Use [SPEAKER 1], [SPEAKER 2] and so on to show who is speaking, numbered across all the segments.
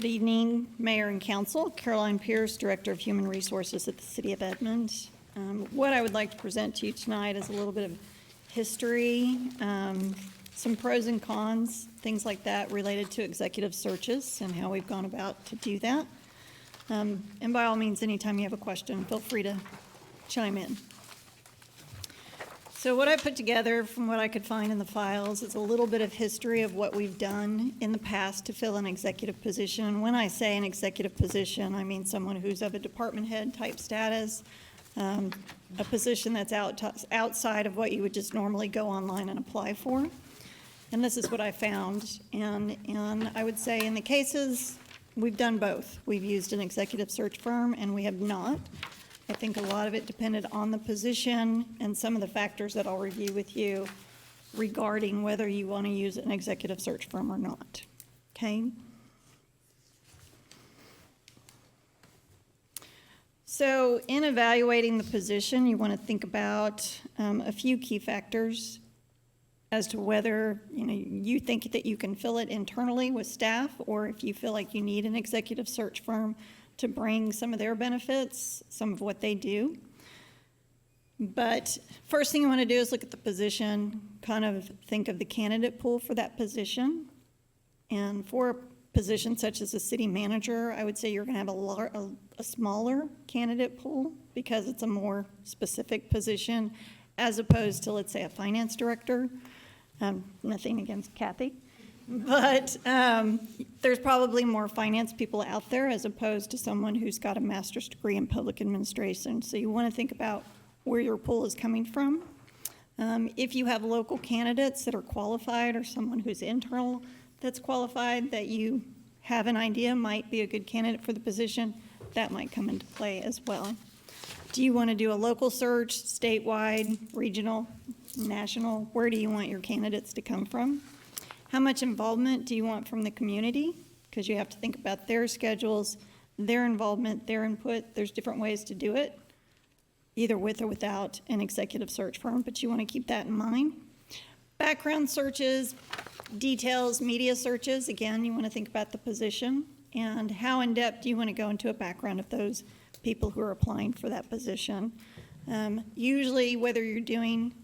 [SPEAKER 1] Good evening, Mayor and Council. Caroline Pierce, Director of Human Resources at the City of Edmond. What I would like to present to you tonight is a little bit of history, some pros and cons, things like that related to executive searches and how we've gone about to do that. And by all means, anytime you have a question, feel free to chime in. So what I put together from what I could find in the files is a little bit of history of what we've done in the past to fill an executive position. When I say an executive position, I mean someone who's of a department head type status, a position that's outside of what you would just normally go online and apply for. And this is what I found. And I would say in the cases, we've done both. We've used an executive search firm and we have not. I think a lot of it depended on the position and some of the factors that I'll review with you regarding whether you want to use an executive search firm or not. Okay? So in evaluating the position, you want to think about a few key factors as to whether you think that you can fill it internally with staff, or if you feel like you need an executive search firm to bring some of their benefits, some of what they do. But first thing you want to do is look at the position, kind of think of the candidate pool for that position. And for a position such as a city manager, I would say you're going to have a smaller candidate pool because it's a more specific position as opposed to, let's say, a finance director. Nothing against Kathy. But there's probably more finance people out there as opposed to someone who's got a master's degree in public administration. So you want to think about where your pool is coming from. If you have local candidates that are qualified or someone who's internal that's qualified that you have an idea might be a good candidate for the position, that might come into play as well. Do you want to do a local search, statewide, regional, national? Where do you want your candidates to come from? How much involvement do you want from the community? Because you have to think about their schedules, their involvement, their input. There's different ways to do it, either with or without an executive search firm, but you want to keep that in mind. Background searches, details, media searches. Again, you want to think about the position and how in-depth do you want to go into a background of those people who are applying for that position. Usually, whether you're doing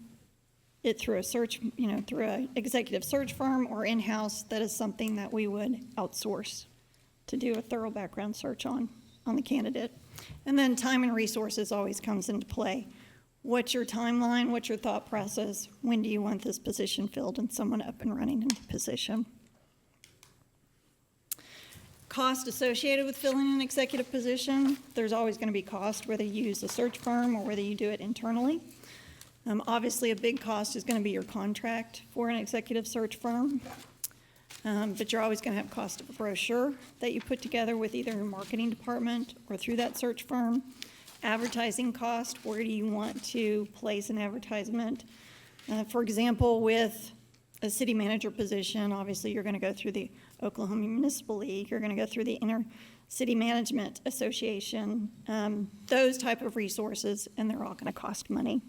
[SPEAKER 1] it through a search, through an executive search firm or in-house, that is something that we would outsource to do a thorough background search on the candidate. And then time and resources always comes into play. What's your timeline? What's your thought process? When do you want this position filled and someone up and running in the position? Cost associated with filling an executive position. There's always going to be cost, whether you use a search firm or whether you do it internally. Obviously, a big cost is going to be your contract for an executive search firm, but you're always going to have cost of a brochure that you put together with either your marketing department or through that search firm. Advertising cost, where do you want to place an advertisement? For example, with a city manager position, obviously you're going to go through the Oklahoma Municipal League, you're going to go through the Inter-City Management Association, those type of resources, and they're all going to cost money.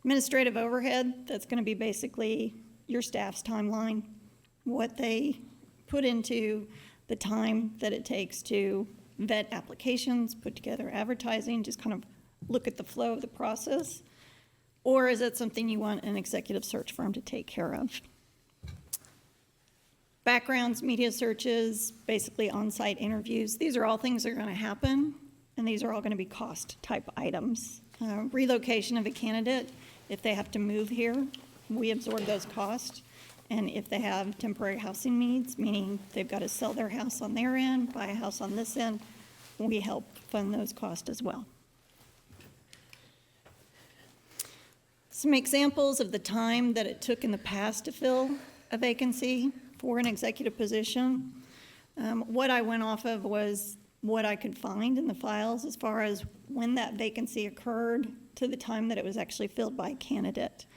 [SPEAKER 1] Administrative overhead, that's going to be basically your staff's timeline, what they put into the time that it takes to vet applications, put together advertising, just kind of look at the flow of the process. Or is that something you want an executive search firm to take care of? Backgrounds, media searches, basically on-site interviews. These are all things that are going to happen, and these are all going to be cost type items. Relocation of a candidate. If they have to move here, we absorb those costs. And if they have temporary housing needs, meaning they've got to sell their house on their end, buy a house on this end, we help fund those costs as well. Some examples of the time that it took in the past to fill a vacancy for an executive position. What I went off of was what I could find in the files as far as when that vacancy occurred to the time that it was actually filled by a candidate.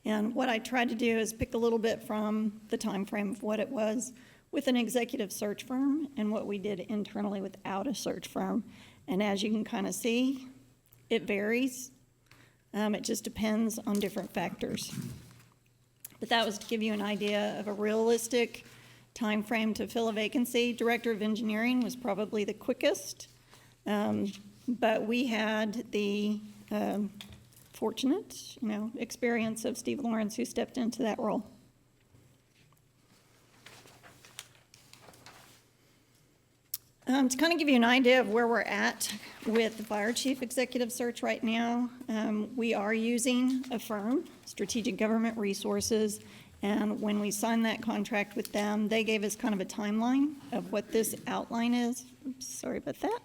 [SPEAKER 1] And what I tried to do is pick a little bit from the time frame of what it was with an executive search firm and what we did internally without a search firm. And as you can kind of see, it varies. It just depends on different factors. But that was to give you an idea of a realistic time frame to fill a vacancy. Director of Engineering was probably the quickest, but we had the fortunate, experience of Steve Lawrence, who stepped into that role. To kind of give you an idea of where we're at with the fire chief executive search right now, we are using a firm, Strategic Government Resources, and when we signed that contract with them, they gave us kind of a timeline of what this outline is. Oops, sorry about that.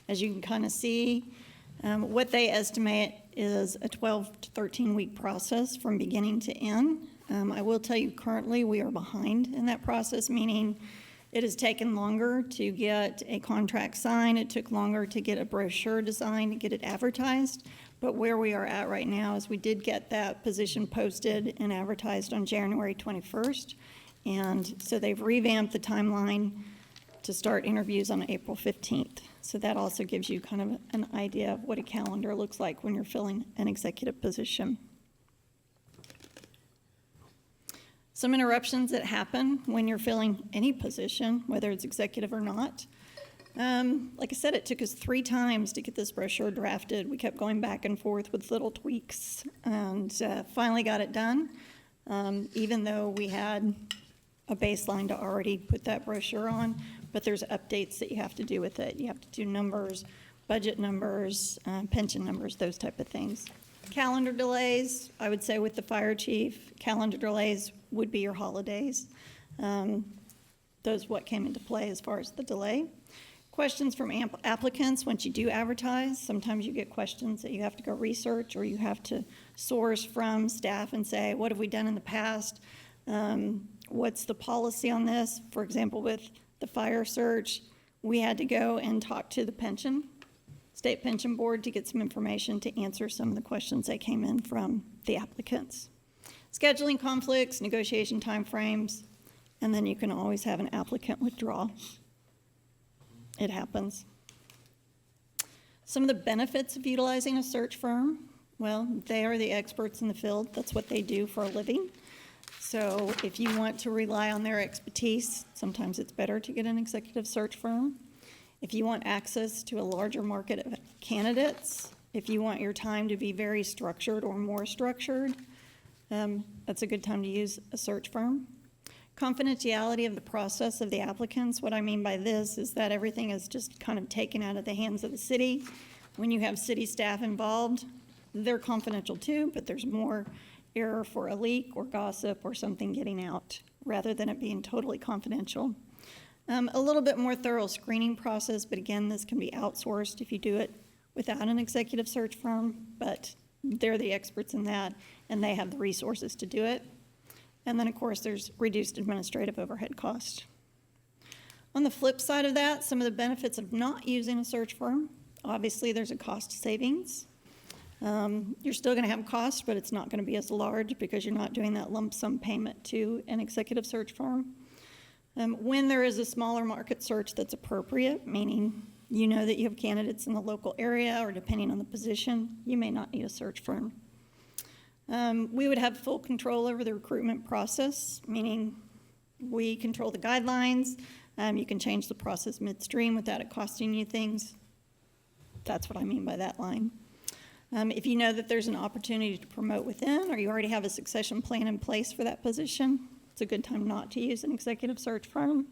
[SPEAKER 1] As you can kind of see, what they estimate is a 12 to 13-week process from beginning to end. I will tell you currently we are behind in that process, meaning it has taken longer to get a contract signed. It took longer to get a brochure designed and get it advertised. But where we are at right now is we did get that position posted and advertised on January 21st. And so they've revamped the timeline to start interviews on April 15th. So that also gives you kind of an idea of what a calendar looks like when you're filling an executive position. Some interruptions that happen when you're filling any position, whether it's executive or not. Like I said, it took us 3 times to get this brochure drafted. We kept going back and forth with little tweaks and finally got it done, even though we had a baseline to already put that brochure on. But there's updates that you have to do with it. You have to do numbers, budget numbers, pension numbers, those type of things. Calendar delays, I would say with the fire chief, calendar delays would be your holidays. Those what came into play as far as the delay. Questions from applicants once you do advertise. Sometimes you get questions that you have to go research or you have to source from staff and say, what have we done in the past? What's the policy on this? For example, with the fire search, we had to go and talk to the state pension board to get some information to answer some of the questions that came in from the applicants. Scheduling conflicts, negotiation timeframes, and then you can always have an applicant withdraw. It happens. Some of the benefits of utilizing a search firm, well, they are the experts in the field. That's what they do for a living. So if you want to rely on their expertise, sometimes it's better to get an executive search firm. If you want access to a larger market of candidates, if you want your time to be very structured or more structured, that's a good time to use a search firm. Confidentiality of the process of the applicants. What I mean by this is that everything is just kind of taken out of the hands of the city. When you have city staff involved, they're confidential too, but there's more error for a leak or gossip or something getting out rather than it being totally confidential. A little bit more thorough screening process, but again, this can be outsourced if you do it without an executive search firm, but they're the experts in that and they have the resources to do it. And then, of course, there's reduced administrative overhead cost. On the flip side of that, some of the benefits of not using a search firm, obviously there's a cost savings. You're still going to have costs, but it's not going to be as large because you're not doing that lump sum payment to an executive search firm. When there is a smaller market search that's appropriate, meaning you know that you have candidates in the local area or depending on the position, you may not need a search firm. We would have full control over the recruitment process, meaning we control the guidelines. You can change the process midstream without it costing you things. That's what I mean by that line. If you know that there's an opportunity to promote within or you already have a succession plan in place for that position, it's a good time not to use an executive search firm.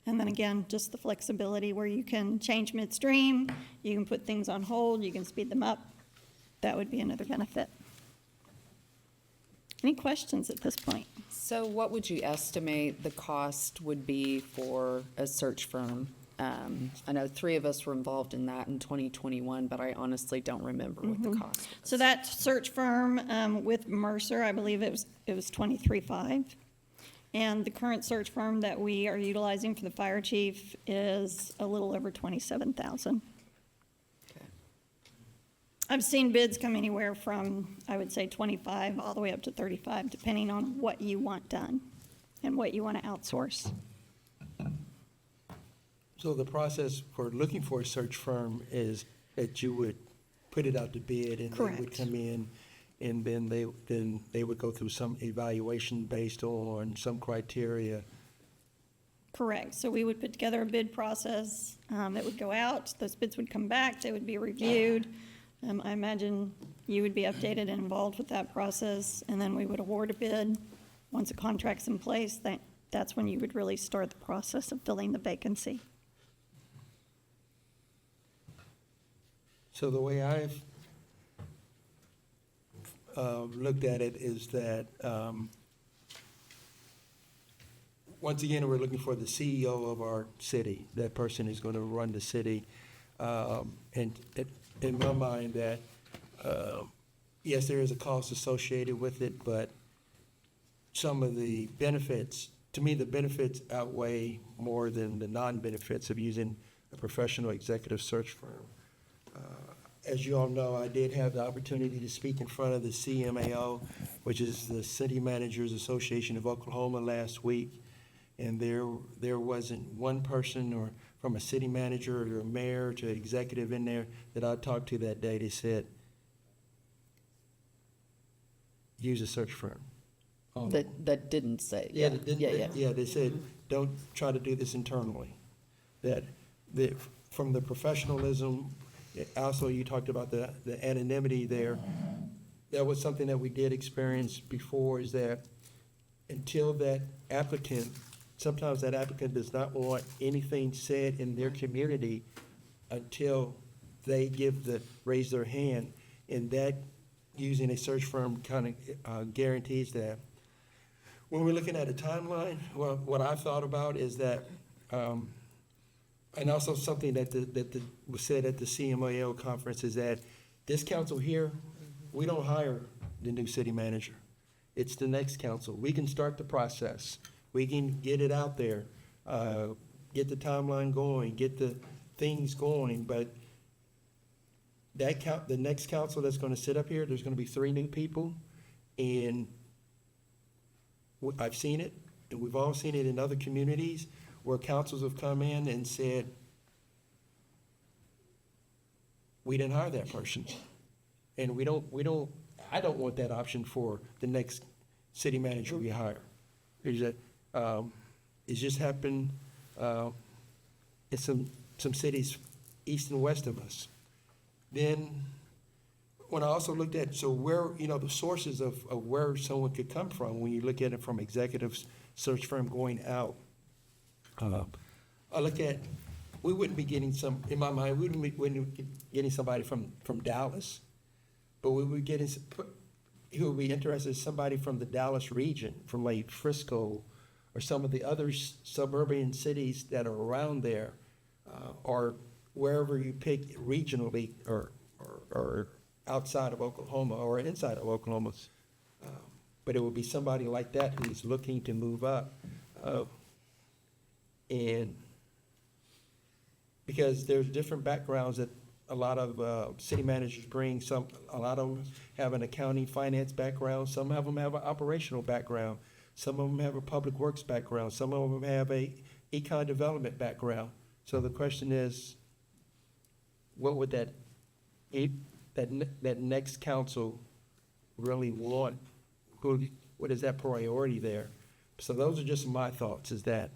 [SPEAKER 1] And then again, just the flexibility where you can change midstream, you can put things on hold, you can speed them up. That would be another benefit. Any questions at this point?
[SPEAKER 2] So what would you estimate the cost would be for a search firm? I know 3 of us were involved in that in 2021, but I honestly don't remember what the cost was.
[SPEAKER 1] So that search firm with Mercer, I believe it was $23,500. And the current search firm that we are utilizing for the fire chief is a little over $27,000.
[SPEAKER 2] Okay.
[SPEAKER 1] I've seen bids come anywhere from, I would say, 25 all the way up to 35, depending on what you want done and what you want to outsource.
[SPEAKER 3] So the process for looking for a search firm is that you would put it out to bid and
[SPEAKER 1] Correct.
[SPEAKER 3] they would come in and then they would go through some evaluation based on some criteria
[SPEAKER 1] Correct. So we would put together a bid process that would go out. Those bids would come back. They would be reviewed. I imagine you would be updated and involved with that process, and then we would award a bid. Once a contract's in place, that's when you would really start the process of filling the vacancy.
[SPEAKER 3] So the way I've looked at it is that, once again, we're looking for the CEO of our city. That person is going to run the city. And in my mind, that, yes, there is a cost associated with it, but some of the benefits, to me, the benefits outweigh more than the non-benefits of using a professional executive search firm. As you all know, I did have the opportunity to speak in front of the CMAO, which is the City Managers Association of Oklahoma, last week. And there wasn't one person, or from a city manager or a mayor to executive in there, that I talked to that day. They said, use a search firm.
[SPEAKER 2] That didn't say.
[SPEAKER 3] Yeah, they said, don't try to do this internally. That from the professionalism, also you talked about the anonymity there. That was something that we did experience before, is that until that applicant, sometimes that applicant does not want anything said in their community until they raise their hand, and that, using a search firm, kind of guarantees that. When we're looking at a timeline, well, what I've thought about is that, and also something that was said at the CMAO conference, is that this council here, we don't hire the new city manager. It's the next council. We can start the process. We can get it out there, get the timeline going, get the things going, but the next council that's gonna sit up here, there's gonna be 3 new people, and I've seen it, and we've all seen it in other communities, where councils have come in and said, we didn't hire that person. And I don't want that option for the next city manager we hire. It's just happened in some cities east and west of us. Then, when I also looked at, so where, the sources of where someone could come from, when you look at it from executive search firm going out, I look at, we wouldn't be getting in my mind, we wouldn't be getting somebody from Dallas, but we would get, who would be interested in somebody from the Dallas region, from like Frisco, or some of the other suburban cities that are around there, or wherever you pick regionally, or outside of Oklahoma, or inside of Oklahoma. But it would be somebody like that who's looking to move up. And because there's different backgrounds that a lot of city managers bring. A lot of them have an accounting, finance background. Some of them have an operational background. Some of them have a public works background. Some of them have a econ development background. So the question is, what would that next council really want? What is that priority there? So those are just my thoughts, is that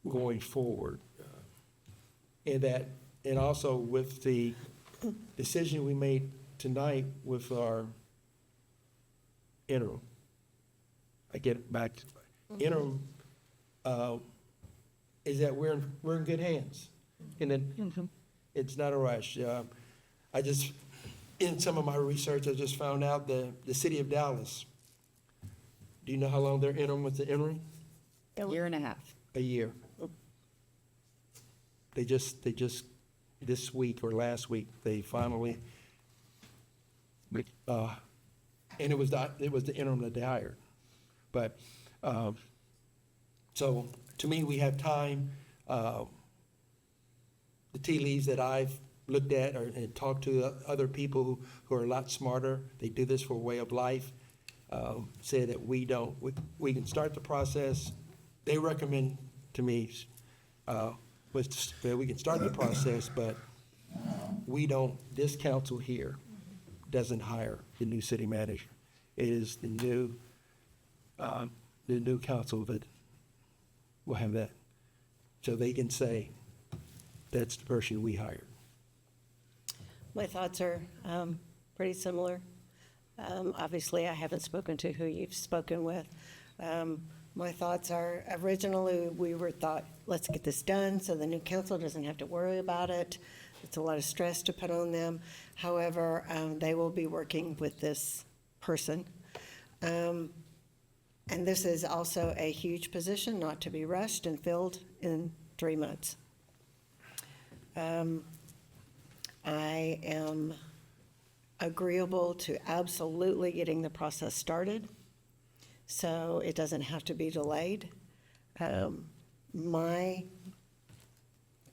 [SPEAKER 3] going forward. And also with the decision we made tonight with our interim. I get back to interim, is that we're in good hands. And then it's not a rush. In some of my research, I just found out the city of Dallas. Do you know how long their interim was? The interim?
[SPEAKER 2] Year and a half.
[SPEAKER 3] A year. They just this week or last week, they finally, and it was the interim that they hired. But so to me, we have time. The tea leaves that I've looked at and talked to other people who are a lot smarter, they do this for a way of life, say that we can start the process. They recommend to me that we can start the process, but this council here doesn't hire the new city manager. It is the new council we'll have that. So they can say, that's the person we hired.
[SPEAKER 4] My thoughts are pretty similar. Obviously, I haven't spoken to who you've spoken with. My thoughts are, originally, we were thought, let's get this done so the new council doesn't have to worry about it. It's a lot of stress to put on them. However, they will be working with this person. And this is also a huge position, not to be rushed and filled in 3 months. I am agreeable to absolutely getting the process started, so it doesn't have to be delayed. My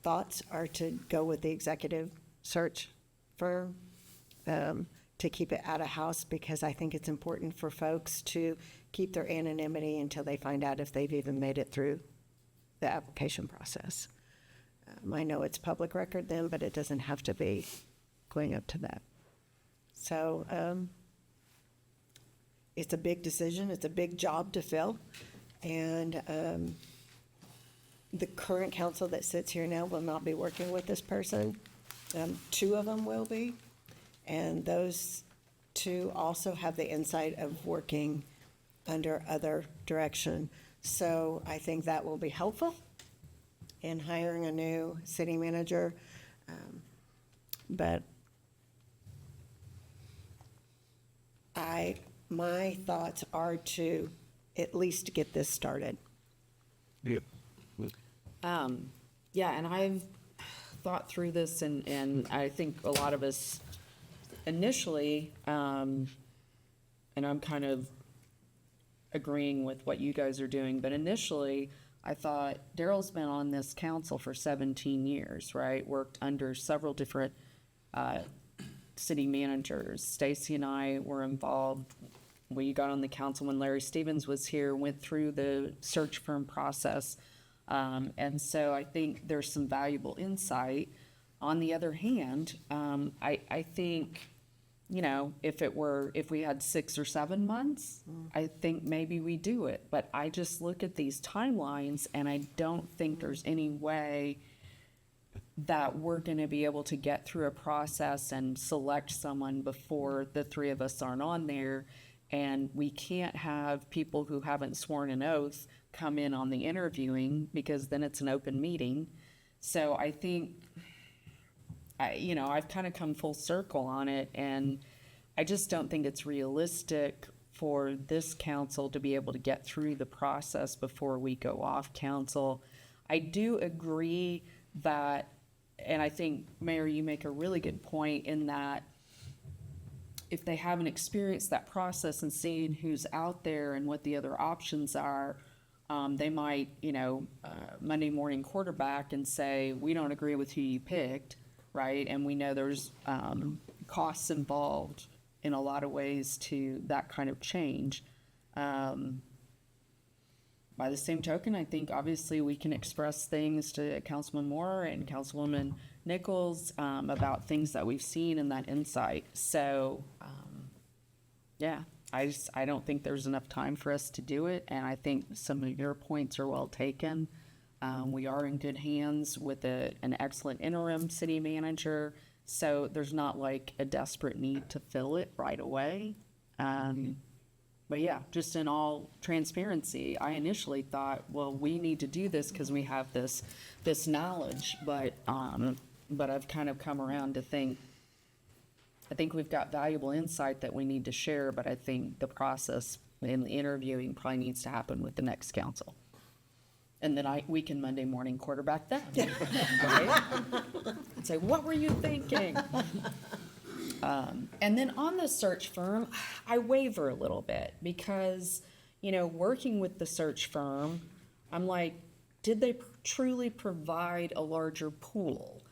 [SPEAKER 4] thoughts are to go with the executive search firm, to keep it out of house, because I think it's important for folks to keep their anonymity until they find out if they've even made it through the application process. I know it's public record then, but it doesn't have to be going up to that. So it's a big decision, it's a big job to fill, and the current council that sits here now will not be working with this person. 2 of them will be, and those 2 also have the insight of working under other direction. So I think that will be helpful in hiring a new city manager. But my thoughts are to at least get this started.
[SPEAKER 3] Yeah.
[SPEAKER 2] Yeah, and I've thought through this, and I think a lot of us initially, and I'm kind of agreeing with what you guys are doing, but initially, I thought Daryl's been on this council for 17 years, right? Worked under several different city managers. Stacy and I were involved. We got on the council when Larry Stevens was here, went through the search firm process. And so I think there's some valuable insight. On the other hand, I think, you know, if we had 6 or 7 months, I think maybe we do it. But I just look at these timelines, and I don't think there's any way that we're going to be able to get through a process and select someone before the 3 of us aren't on there. And we can't have people who haven't sworn an oath come in on the interviewing, because then it's an open meeting. So I think, I've kind of come full circle on it, and I just don't think it's realistic for this council to be able to get through the process before we go off council. I do agree that, and I think, Mayor, you make a really good point in that if they haven't experienced that process and seen who's out there and what the other options are, they might, Monday morning quarterback and say, we don't agree with who you picked, right? And we know there's costs involved in a lot of ways to that kind of change. By the same token, I think obviously we can express things to Councilman Moore and Councilwoman Nichols about things that we've seen and that insight. So, yeah, I don't think there's enough time for us to do it, and I think some of your points are well taken. We are in good hands with an excellent interim city manager, so there's not like a desperate need to fill it right away. But yeah, just in all transparency, I initially thought, well, we need to do this because we have this knowledge, but I've kind of come around to think, I think we've got valuable insight that we need to share, but I think the process in the interviewing probably needs to happen with the next council. And then we can Monday morning quarterback them, right? And say, what were you thinking? And then on the search firm, I waver a little bit because, working with the search firm, I'm like, did they truly provide a larger pool?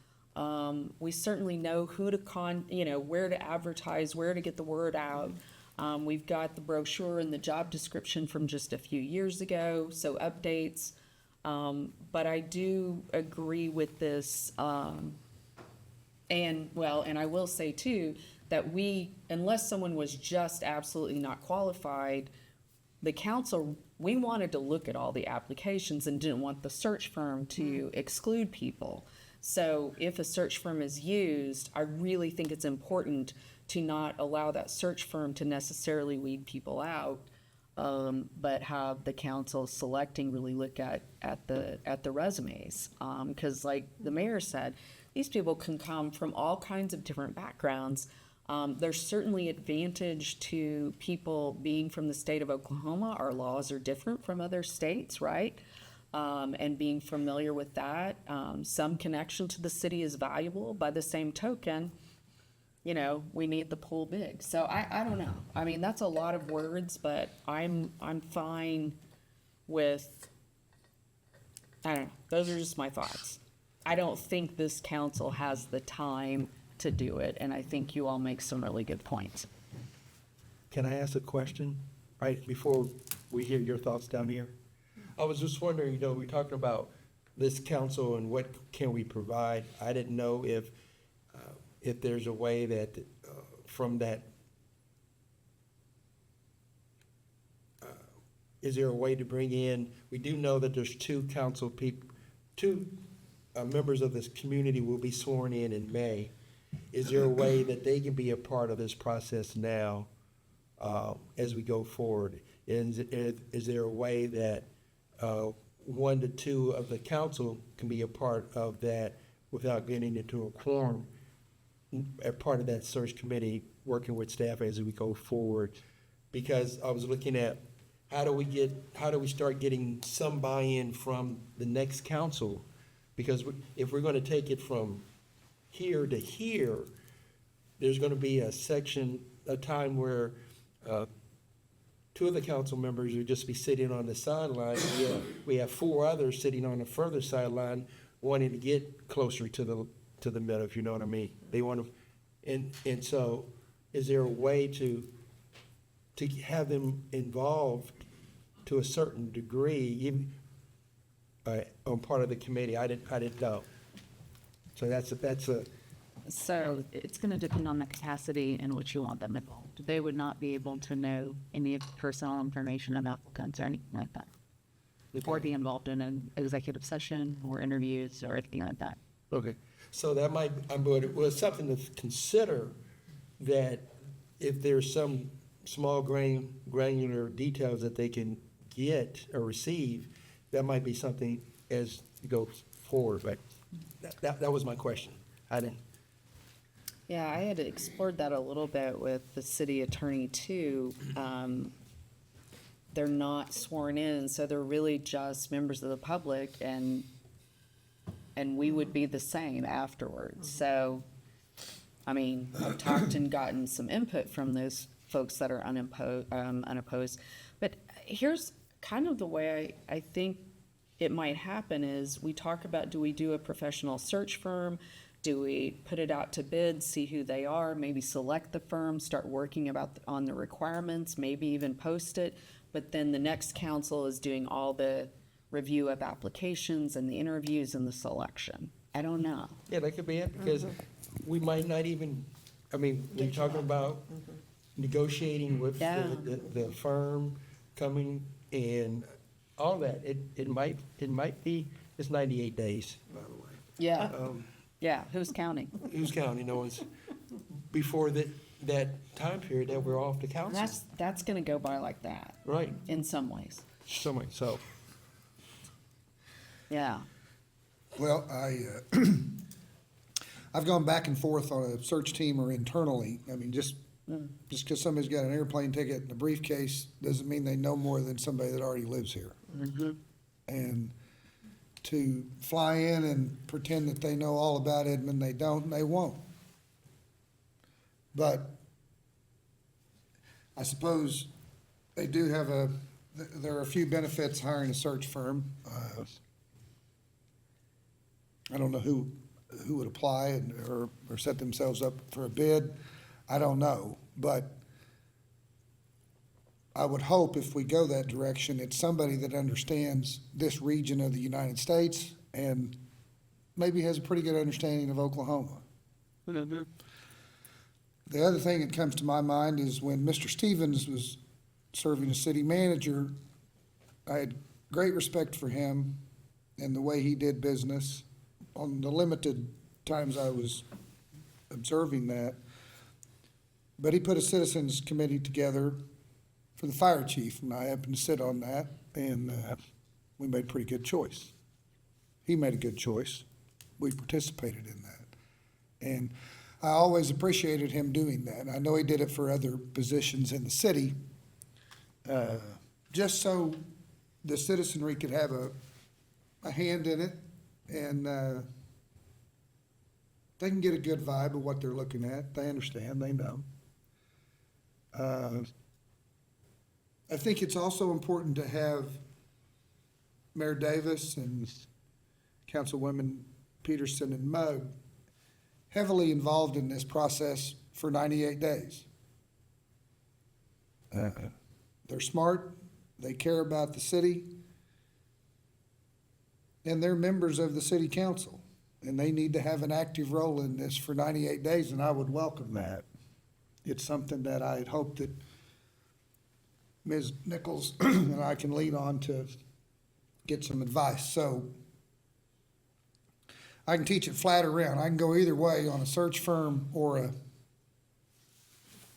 [SPEAKER 2] We certainly know who to where to advertise, where to get the word out. We've got the brochure and the job description from just a few years ago, so updates. But I do agree with this, and I will say too, that unless someone was just absolutely not qualified, the council we wanted to look at all the applications and didn't want the search firm to exclude people. So if a search firm is used, I really think it's important to not allow that search firm to necessarily weed people out, but have the council selecting really look at the resumes. Because like the mayor said, these people can come from all kinds of different backgrounds. There's certainly advantage to people being from the state of Oklahoma. Our laws are different from other states, right? And being familiar with that. Some connection to the city is valuable. By the same token, you know, we need the pool big. So I don't know. I mean, that's a lot of words, but I'm fine with, I don't know. Those are just my thoughts. I don't think this council has the time to do it, and I think you all make some really good points.
[SPEAKER 3] Can I ask a question, right, before we hear your thoughts down here? I was just wondering, you know, we're talking about this council and what can we provide. I didn't know if there's a way that from that, is there a way to bring in, we do know that there's two council people, two members of this community will be sworn in May. Is there a way that they can be a part of this process now as we go forward? Is there a way that 1 to 2 of the council can be a part of that without getting into a quorum, a part of that search committee, working with staff as we go forward? Because I was looking at how do we start getting some buy-in from the next council? Because if we're going to take it from here to here, there's going to be a time where 2 of the council members would just be sitting on the sideline. We have 4 others sitting on the further sideline wanting to get closer to the middle, if you know what I mean. They want to, and so is there a way to have them involved to a certain degree, even on part of the committee? I didn't know. So that's a.
[SPEAKER 5] So it's going to depend on the capacity in which you want them involved. They would not be able to know any personal information about applicants or anything like that, or be involved in an executive session or interviews or anything like that.
[SPEAKER 3] Okay, so that might, well, it's something to consider, that if there's some small granular details that they can get or receive, that might be something as you go forward, but that was my question. I didn't.
[SPEAKER 2] Yeah, I had explored that a little bit with the city attorney too. They're not sworn in, so they're really just members of the public, and we would be the same afterwards. So, I mean, I've talked and gotten some input from those folks that are unopposed. But here's kind of the way I think it might happen is we talk about, do we do a professional search firm? Do we put it out to bid, see who they are, maybe select the firm, start working on the requirements, maybe even post it, but then the next council is doing all the review of applications and the interviews and the selection? I don't know.
[SPEAKER 3] Yeah, that could be it, because we might not even, I mean, when you're talking about negotiating with the firm coming and all that, it might be, it's 98 days, by the way.
[SPEAKER 2] Yeah. Yeah, who's counting?
[SPEAKER 3] Who's counting? No one's, before that time period that we're off the council.
[SPEAKER 2] That's gonna go by like that.
[SPEAKER 3] Right,
[SPEAKER 2] In some ways.
[SPEAKER 3] so.
[SPEAKER 2] Yeah.
[SPEAKER 6] Well, I've gone back and forth on a search team or internally. I mean, just because somebody's got an airplane ticket and a briefcase doesn't mean they know more than somebody that already lives here.
[SPEAKER 2] Mm-hmm.
[SPEAKER 6] And to fly in and pretend that they know all about Edmond, they don't, and they won't. But I suppose they do have there are a few benefits hiring a search firm. I don't know who would apply or set themselves up for a bid. I don't know, but I would hope if we go that direction, it's somebody that understands this region of the United States and maybe has a pretty good understanding of Oklahoma. The other thing that comes to my mind is when Mr. Stevens was serving as city manager, I had great respect for him and the way he did business on the limited times I was observing that. But he put a citizens committee together for the fire chief, and I happened to sit on that, and we made a pretty good choice. He made a good choice. We participated in that. And I always appreciated him doing that. I know he did it for other positions in the city, just so the citizenry could have a hand in it, and they can get a good vibe of what they're looking at. They understand, they know. I think it's also important to have Mayor Davis and Councilwomen Peterson and Mugg heavily involved in this process for 98 days. They're smart, they care about the city, and they're members of the city council, and they need to have an active role in this for 98 days, and I would welcome that. It's something that I had hoped that Ms. Nichols and I can lean on to get some advice. So I can teach it flat around. I can go either way on a search firm or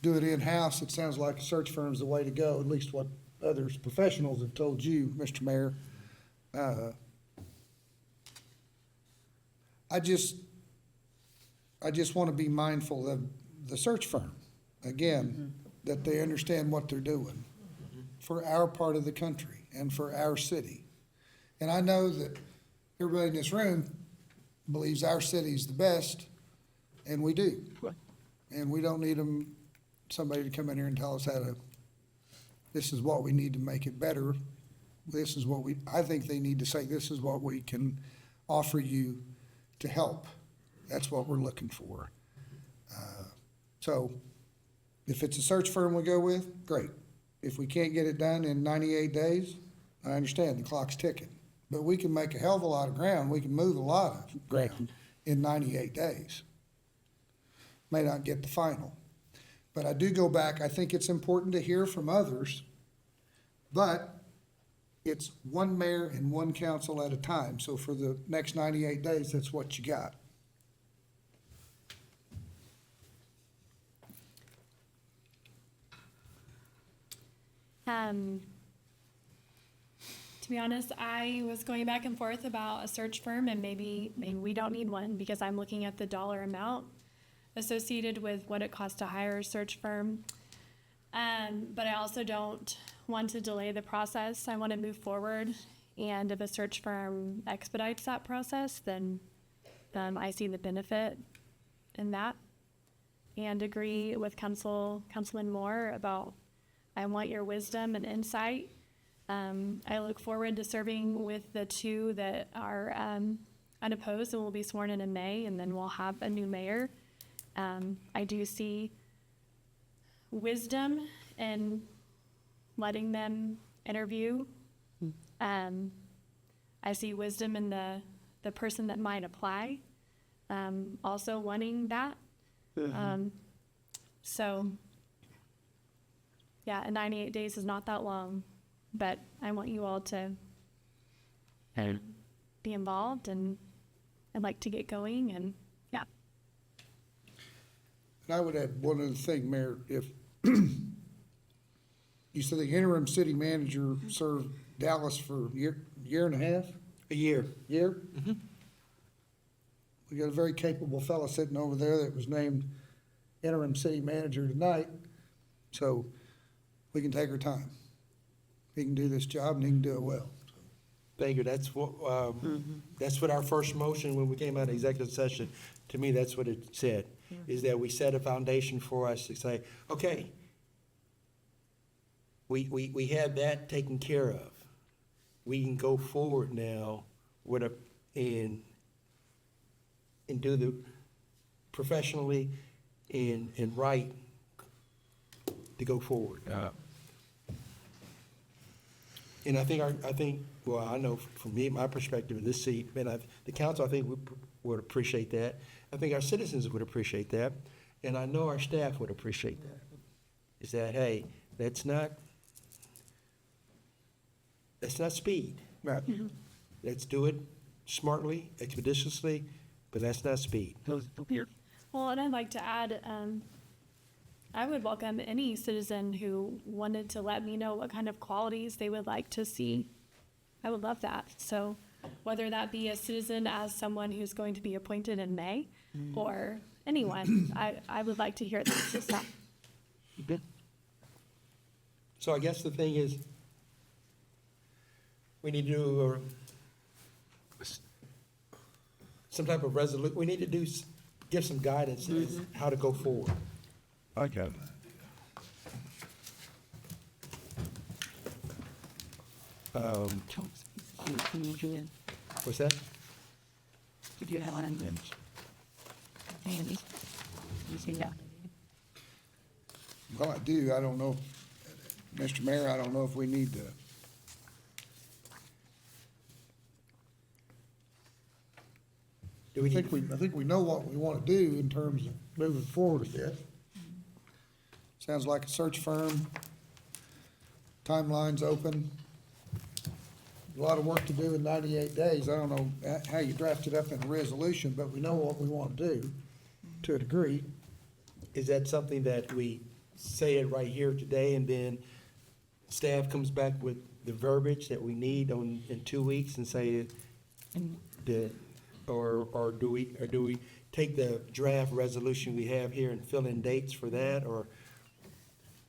[SPEAKER 6] do it in-house. It sounds like a search firm is the way to go, at least what others professionals have told you, Mr. Mayor. I just want to be mindful of the search firm, again, that they understand what they're doing for our part of the country and for our city. And I know that everybody in this room believes our city's the best, and we do. And we don't need somebody to come in here and tell us this is what we need to make it better. This is what I think they need to say, this is what we can offer you to help. That's what we're looking for. So if it's a search firm we go with, great. If we can't get it done in 98 days, I understand the clock's ticking. But we can make a hell of a lot of ground. We can move a lot of ground in 98 days. May not get the final. But I do go back. I think it's important to hear from others, but it's one mayor and one council at a time. So for the next 98 days, that's what you got.
[SPEAKER 7] To be honest, I was going back and forth about a search firm, and maybe we don't need one because I'm looking at the dollar amount associated with what it costs to hire a search firm. But I also don't want to delay the process. I want to move forward, and if a search firm expedites that process, then I see the benefit in that, and agree with Councilman Moore about I want your wisdom and insight. I look forward to serving with the two that are unopposed and will be sworn in May, and then we'll have a new mayor. I do see wisdom in letting them interview. I see wisdom in the person that might apply, also wanting that. So, yeah, and 98 days is not that long, but I want you all to be involved, and I'd like to get going, and yeah.
[SPEAKER 6] And I would add one other thing, Mayor. If you said the interim city manager served Dallas for a year and a half?
[SPEAKER 3] A year.
[SPEAKER 6] Year? Mm-hmm. We got a very capable fellow sitting over there that was named interim city manager tonight, so we can take our time. He can do this job, and he can do it well.
[SPEAKER 3] Thank you. That's what our first motion when we came out of executive session, to me, that's what it said, is that we set a foundation for us to say, okay, we have that taken care of. We can go forward now with and do the professionally and right to go forward. And I think, well, I know from me, my perspective in this seat, and the council, I think, would appreciate that. I think our citizens would appreciate that, and I know our staff would appreciate that. Is that, hey, let's not That's not speed.
[SPEAKER 6] Right.
[SPEAKER 3] Let's do it smartly, expeditiously, but that's not speed.
[SPEAKER 7] Well, and I'd like to add, I would welcome any citizen who wanted to let me know what kind of qualities they would like to see. I would love that. So whether that be a citizen as someone who's going to be appointed in May or anyone, I would like to hear this stuff.
[SPEAKER 3] So I guess the thing is, we need to do some type of we need to give some guidance as how to go forward.
[SPEAKER 8] Okay.
[SPEAKER 3] What's that?
[SPEAKER 5] Did you have one? Andy? You see that?
[SPEAKER 6] Well, I do. I don't know, Mr. Mayor, I don't know if we need to.
[SPEAKER 3] Do we
[SPEAKER 6] I
[SPEAKER 3] need,
[SPEAKER 6] think we know what we want to do in terms of moving forward with this. Sounds like a search firm, timeline's open. A lot of work to do in 98 days. I don't know how you draft it up in a resolution, but we know what we want to do to a degree.
[SPEAKER 3] is that something that we say it right here today and then staff comes back with the verbiage that we need in 2 weeks and say that, or do we take the draft resolution we have here and fill in dates for that, or?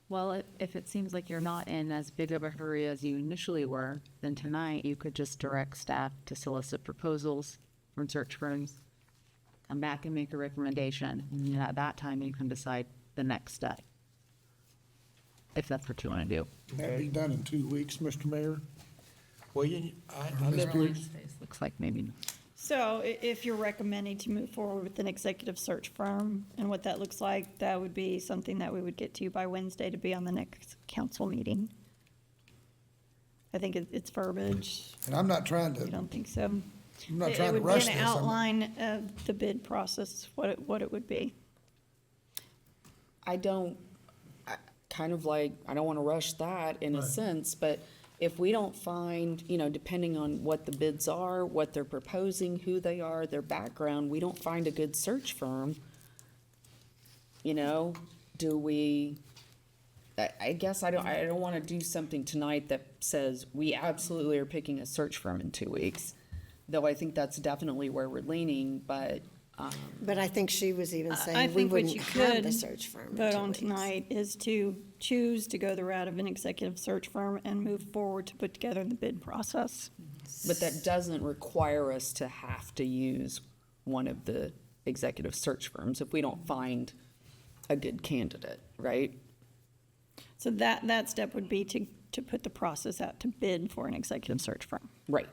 [SPEAKER 5] Well, if it seems like you're not in as big of a hurry as you initially were, then tonight you could just direct staff to solicit proposals from search firms, come back and make a recommendation, and at that time you can decide the next step. If that's what you want to do.
[SPEAKER 6] Can that be done in 2 weeks, Mr. Mayor?
[SPEAKER 3] Well, I never,
[SPEAKER 5] Looks like maybe not.
[SPEAKER 1] So if you're recommending to move forward with an executive search firm and what that looks like, that would be something that we would get to you by Wednesday to be on the next council meeting. I think it's verbiage.
[SPEAKER 6] And I'm not trying
[SPEAKER 1] You
[SPEAKER 6] to,
[SPEAKER 1] don't think so?
[SPEAKER 6] I'm not trying to rush this.
[SPEAKER 1] It would be an outline of the bid process, what it would be.
[SPEAKER 2] I don't want to rush that in a sense, but if we don't find, depending on what the bids are, what they're proposing, who they are, their background, we don't find a good search firm, do we, I guess I don't want to do something tonight that says we absolutely are picking a search firm in 2 weeks, though I think that's definitely where we're leaning, but
[SPEAKER 4] But I think she was even
[SPEAKER 1] I
[SPEAKER 4] saying we
[SPEAKER 1] think what
[SPEAKER 4] wouldn't
[SPEAKER 1] you
[SPEAKER 4] have
[SPEAKER 1] could
[SPEAKER 4] the search firm. in
[SPEAKER 1] vote
[SPEAKER 4] 2
[SPEAKER 1] on
[SPEAKER 4] weeks.
[SPEAKER 1] tonight is to choose to go the route of an executive search firm and move forward to put together the bid process.
[SPEAKER 2] But that doesn't require us to have to use one of the executive search firms if we don't find a good candidate, right?
[SPEAKER 1] So that step would be to put the process out to bid for an executive search firm.
[SPEAKER 2] Right.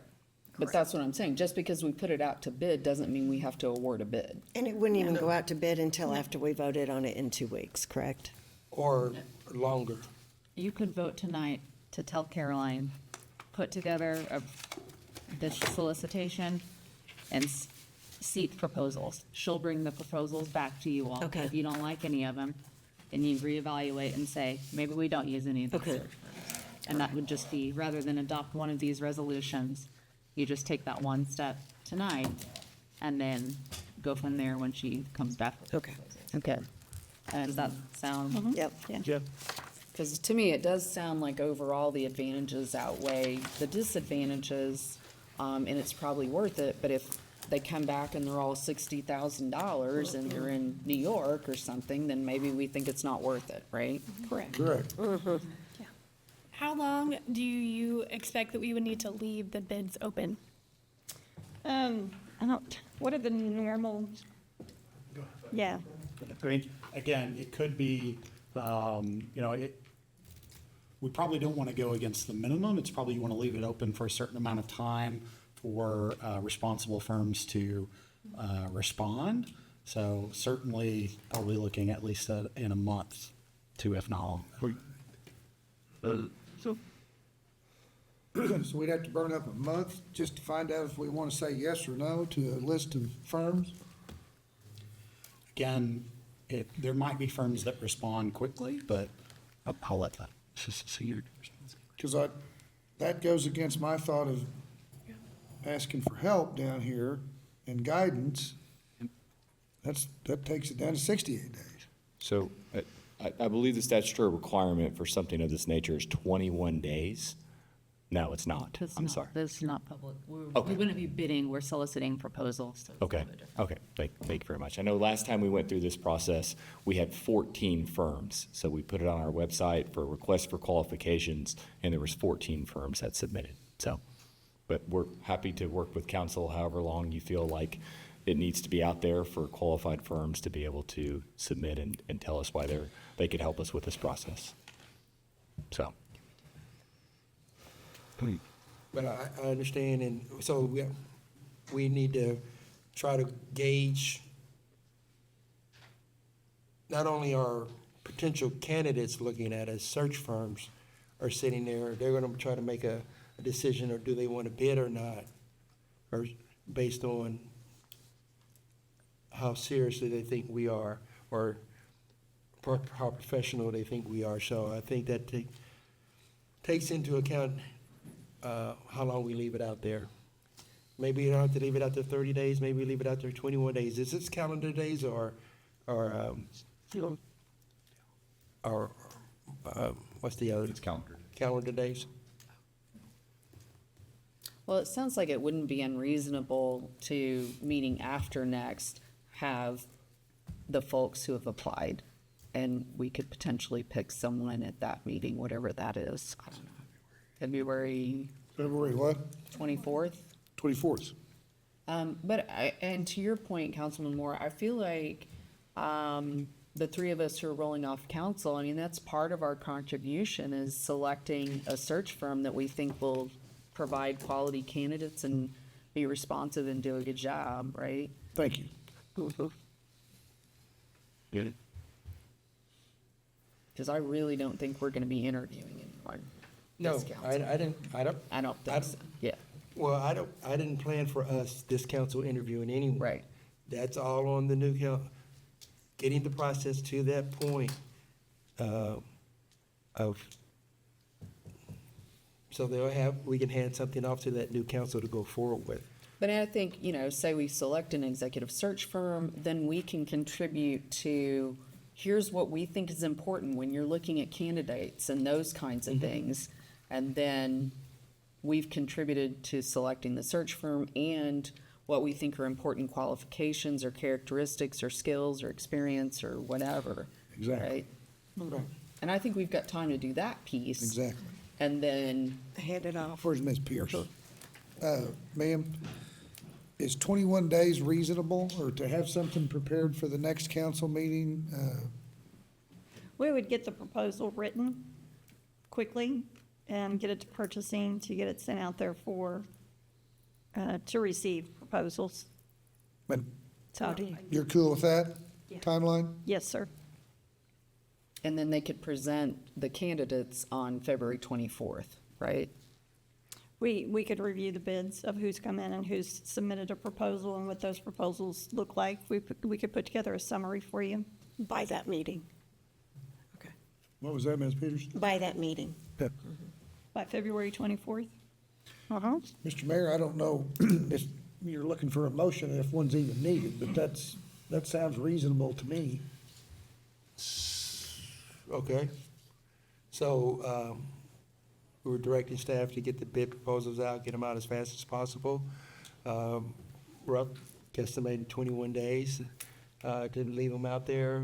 [SPEAKER 2] But that's what I'm saying. Just because we put it out to bid doesn't mean we have to award a bid.
[SPEAKER 4] And it wouldn't even go out to bid until after we voted on it in 2 weeks, correct?
[SPEAKER 3] or longer.
[SPEAKER 5] You could vote tonight to tell Caroline, put together this solicitation and seek proposals. She'll bring the proposals back to you all.
[SPEAKER 4] Okay.
[SPEAKER 5] If you don't like any of them, then you reevaluate and say, maybe we don't use any of these.
[SPEAKER 4] Okay.
[SPEAKER 5] search firms. And that would just be, rather than adopt one of these resolutions, you just take that one step tonight and then go from there when she comes back.
[SPEAKER 4] Okay.
[SPEAKER 5] Okay. Does that sound?
[SPEAKER 4] Yep.
[SPEAKER 3] Yeah.
[SPEAKER 2] Because to me, it does sound like overall the advantages outweigh the disadvantages, and it's probably worth it. But if they come back and they're all $60,000 and they're in New York or something, then maybe we think it's not worth it, right?
[SPEAKER 1] Correct.
[SPEAKER 6] Correct.
[SPEAKER 7] How long do you expect that we would need to leave the bids open?
[SPEAKER 1] What are the normal? Yeah,
[SPEAKER 9] I mean, again, it could be, we probably don't want to go against the minimum. It's probably you want to leave it open for a certain amount of time for responsible firms to respond. So certainly probably looking at least in a month to, if not longer.
[SPEAKER 6] So we'd have to burn up a month just to find out if we want to say yes or no to a list of firms?
[SPEAKER 9] Again, there might be firms that respond quickly, but I'll let that.
[SPEAKER 6] Because that goes against my thought of asking for help down here and guidance. That takes it down to 68 days.
[SPEAKER 8] So I believe the statutory requirement for something of this nature is 21 days. No, it's not.
[SPEAKER 5] That's
[SPEAKER 8] I'm
[SPEAKER 5] not-
[SPEAKER 8] sorry.
[SPEAKER 5] That's not public. We
[SPEAKER 8] Okay.
[SPEAKER 5] wouldn't be bidding, we're soliciting proposals. so it's a
[SPEAKER 8] Okay,
[SPEAKER 5] little bit different.
[SPEAKER 8] okay. Thank you very much. I know last time we went through this process, we had 14 firms. So we put it on our website for requests for qualifications, and there was 14 firms that submitted. So, but we're happy to work with council however long you feel like it needs to be out there for qualified firms to be able to submit and tell us why they could help us with this process. So.
[SPEAKER 3] But I understand, and so we need to try to gauge not only our potential candidates looking at as search firms are sitting there, they're gonna try to make a decision, or do they want to bid or not, or based on how seriously they think we are, or how professional they think we are. So I think that takes into account how long we leave it out there. Maybe you don't have to leave it out there 30 days, maybe leave it out there 21 days. Is this calendar days or what's the other?
[SPEAKER 8] It's calendar.
[SPEAKER 3] Calendar days?
[SPEAKER 2] Well, it sounds like it wouldn't be unreasonable to, meeting after next, have the folks who have applied, and we could potentially pick someone at that meeting, whatever that is. I don't know. February
[SPEAKER 6] February what?
[SPEAKER 2] 24th?
[SPEAKER 6] 24th.
[SPEAKER 2] And to your point, Councilman Moore, I feel like the three of us who are rolling off council, I mean, that's part of our contribution, is selecting a search firm that we think will provide quality candidates and be responsive and do a good job, right?
[SPEAKER 6] Thank you.
[SPEAKER 8] Good.
[SPEAKER 2] Because I really don't think we're going to be interviewing anyone.
[SPEAKER 3] No,
[SPEAKER 2] this council.
[SPEAKER 3] I
[SPEAKER 2] don't think so. Yeah,
[SPEAKER 3] well, I didn't plan for us, this council, interviewing anyone.
[SPEAKER 2] right.
[SPEAKER 3] That's all on the new council, getting the process to that point of, so we can hand something off to that new council to go forward with.
[SPEAKER 2] But I think, say we select an executive search firm, then we can contribute to, here's what we think is important when you're looking at candidates and those kinds of things. And then we've contributed to selecting the search firm and what we think are important qualifications or characteristics or skills or experience or whatever.
[SPEAKER 6] Exactly.
[SPEAKER 2] Right? And I think we've got time to do that piece.
[SPEAKER 6] Exactly.
[SPEAKER 2] And then,
[SPEAKER 4] Hand it off.
[SPEAKER 6] Where's Ms. Pierce? Ma'am, is 21 days reasonable, or to have something prepared for the next council meeting?
[SPEAKER 1] We would get the proposal written quickly and get it to purchasing to get it sent out there to receive proposals.
[SPEAKER 6] But
[SPEAKER 1] So,
[SPEAKER 6] you're cool with that timeline?
[SPEAKER 1] yes, sir.
[SPEAKER 2] and then they could present the candidates on February 24th, right?
[SPEAKER 1] We could review the bids of who's come in and who's submitted a proposal and what those proposals look like. We could put together a summary for you.
[SPEAKER 4] By that meeting. Okay.
[SPEAKER 6] What was that, Ms. Peters?
[SPEAKER 4] By that meeting.
[SPEAKER 1] By February 24th? Uh-huh.
[SPEAKER 6] Mr. Mayor, I don't know if you're looking for a motion and if one's even needed, but that sounds reasonable to me.
[SPEAKER 3] Okay. So, we're directing staff to get the bid proposals out, get them out as fast as possible. Rough guesstimated 21 days to leave them out there,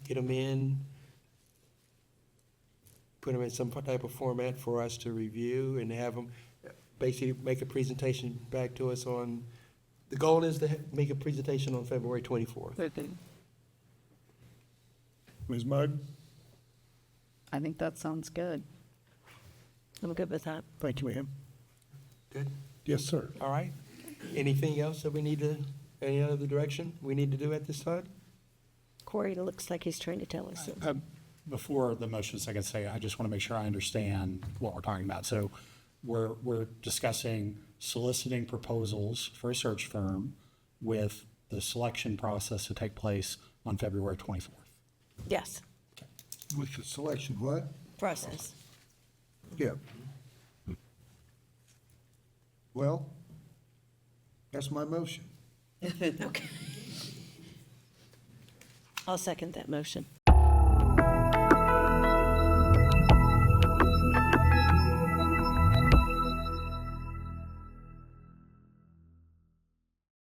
[SPEAKER 3] get them in, put them in some type of format for us to review and have them basically make a presentation back to us on, the goal is to make a presentation on February 24th.
[SPEAKER 6] Ms. Mugg?
[SPEAKER 2] I think that sounds good.
[SPEAKER 4] I'm good with that.
[SPEAKER 6] Thank you, ma'am.
[SPEAKER 3] Good?
[SPEAKER 6] Yes, sir.
[SPEAKER 3] All right. Anything else that we need to, any other direction we need to do at this time?
[SPEAKER 4] Corey looks like he's trying to tell us something.
[SPEAKER 9] Before the motion is, I can say, I just want to make sure I understand what we're talking about. So we're discussing soliciting proposals for a search firm with the selection process to take place on February 24th.
[SPEAKER 4] Yes,
[SPEAKER 6] With the selection, what?
[SPEAKER 4] process.
[SPEAKER 6] Yeah. Well, that's my motion.
[SPEAKER 4] Okay. I'll second that motion.